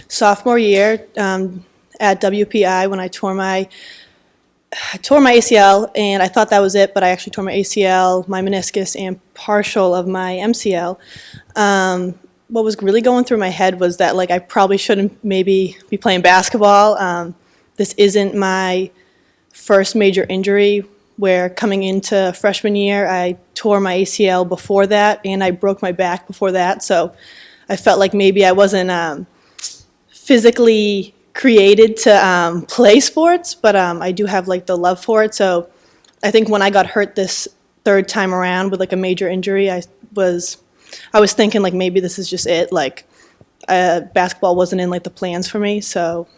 Sophomore year at WPI when I tore my ACL, and I thought that was it, but I actually tore my ACL, my meniscus, and partial of my MCL. What was really going through my head was that I probably shouldn't maybe be playing basketball. This isn't my first major injury, where coming into freshman year I tore my ACL before that and I broke my back before that, so I felt like maybe I wasn't physically created to play sports, but I do have the love for it. So I think when I got hurt this third time around with a major injury, I was thinking maybe this is just it. Basketball wasn't in the plans for me, so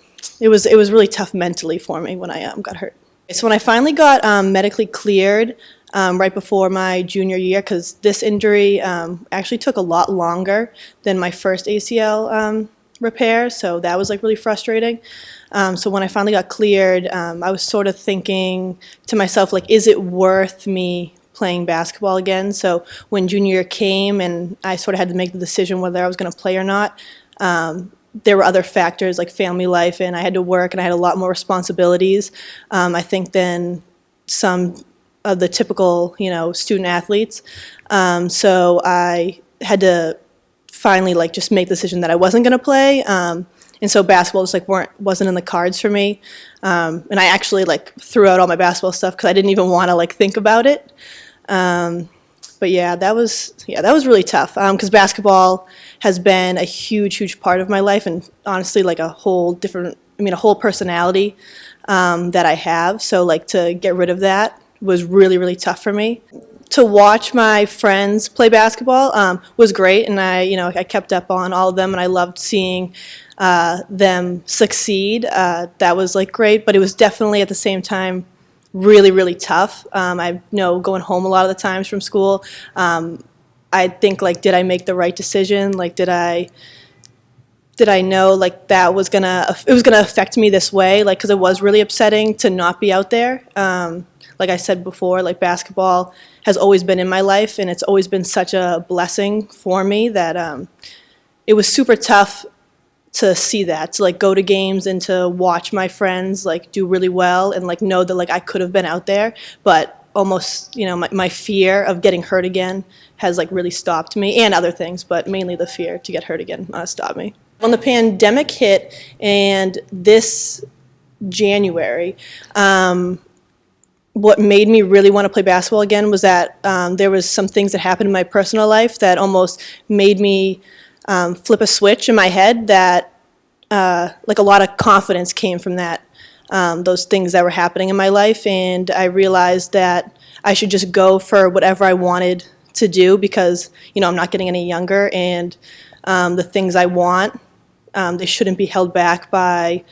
it was really tough mentally for me when I got hurt. So when I finally got medically cleared right before my junior year, because this injury actually took a lot longer than my first ACL repair, so that was really frustrating. So when I finally got cleared, I was sort of thinking to myself, is it worth me playing basketball again? So when junior year came and I sort of had to make the decision whether I was going to play or not, there were other factors like family life, and I had to work, and I had a lot more responsibilities, I think, than some of the typical, student athletes. So I had to finally just make the decision that I wasn't going to play, and so basketball just wasn't in the cards for me. And I actually threw out all my basketball stuff because I didn't even want to think about it. But yeah, that was really tough because basketball has been a huge part of my life, and honestly a whole personality that I have. So to get rid of that was really tough for me. To watch my friends play basketball was great, and I kept up on all of them, and I loved seeing them succeed. That was great, but it was definitely at the same time really tough. I know going home a lot of the times from school, I think did I make the right decision? Did I know that was gonna affect me this way? Because it was really upsetting to not be out there. Like I said before, basketball has always been in my life, and it's always been such a blessing for me that it was super tough to see that, to go to games and to watch my friends do really well and know that I could have been out there, but almost my fear of getting hurt again has really stopped me, and other things, but mainly the fear to get hurt again stopped me. When the pandemic hit, and this January, what made me really want to play basketball again was that there was some things that happened in my personal life that almost made me flip a switch in my head that a lot of confidence came from that, those things that were happening in my life, and I realized that I should just go for whatever I wanted to do because I'm not getting any younger, and the things I want, they shouldn't be held back by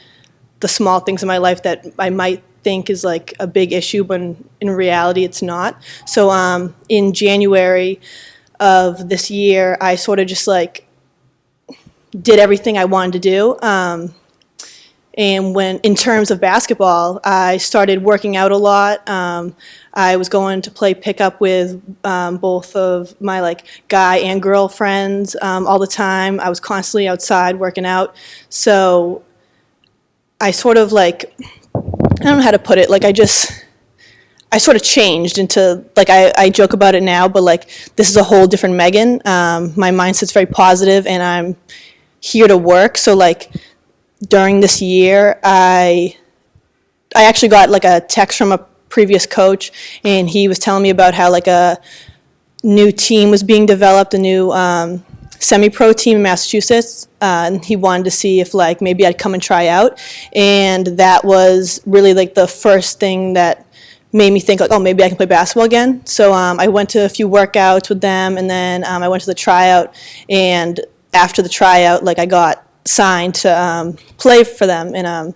the small things in my life that I might think is a big issue, but in reality it's not. So in January of this year, I sort of just did everything I wanted to do. And when, in terms of basketball, I started working out a lot. I was going to play pickup with both of my guy and girl friends all the time. I was constantly outside working out. So I sort of I don't know how to put it. I sort of changed into, I joke about it now, but this is a whole different Megan. My mindset's very positive, and I'm here to work. So during this year, I actually got a text from a previous coach, and he was telling me about how a new team was being developed, a new semi-pro team in Massachusetts, and he wanted to see if maybe I'd come and try out, and that was really the first thing that made me think oh, maybe I can play basketball again. So I went to a few workouts with them, and then I went to the tryout, and after the tryout I got signed to play for them, and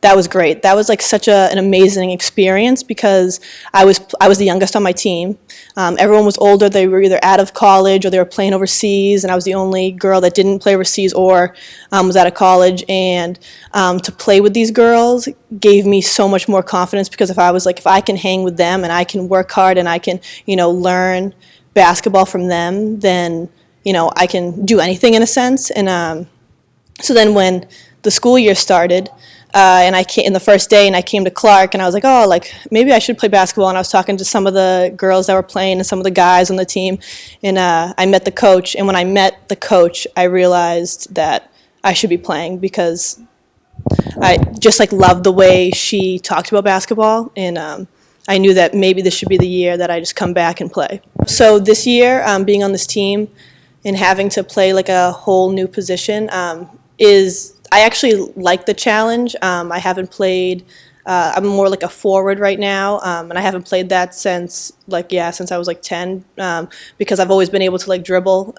that was great. That was such an amazing experience because I was the youngest on my team. Everyone was older. They were either out of college or they were playing overseas, and I was the only girl that didn't play overseas or was out of college. And to play with these girls gave me so much more confidence because if I can hang with them and I can work hard and I can learn basketball from them, then I can do anything in a sense. And so then when the school year started, and I came in the first day, and I came to Clark, and I was like, oh, like maybe I should play basketball. And I was talking to some of the girls that were playing and some of the guys on the team, and I met the coach. And when I met the coach, I realized that I should be playing because I just like loved the way she talked about basketball, and I knew that maybe this should be the year that I just come back and play. So this year, being on this team and having to play like a whole new position I actually like the challenge. I haven't played. I'm more like a forward right now, and I haven't played that since I was like 10, because I've always been able to like dribble.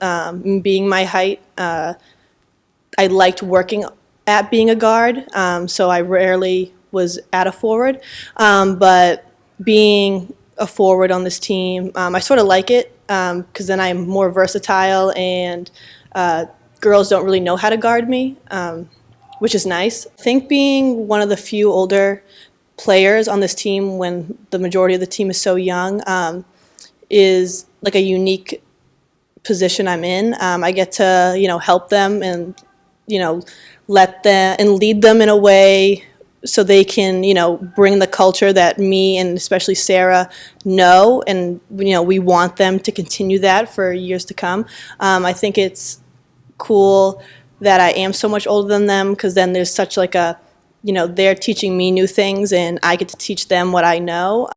Being my height, I liked working at being a guard, so I rarely was at a forward. But being a forward on this team, I sort of like it because then I'm more versatile, and girls don't really know how to guard me, which is nice. I think being one of the few older players on this team when the majority of the team is so young is like a unique position I'm in. I get to, help them and, let them and lead them in a way so they can, bring the culture that me and especially Sarah know, and, we want them to continue that for years to come. I think it's cool that I am so much older than them, because then there's such like a, they're teaching me new things and I get to teach them what I know.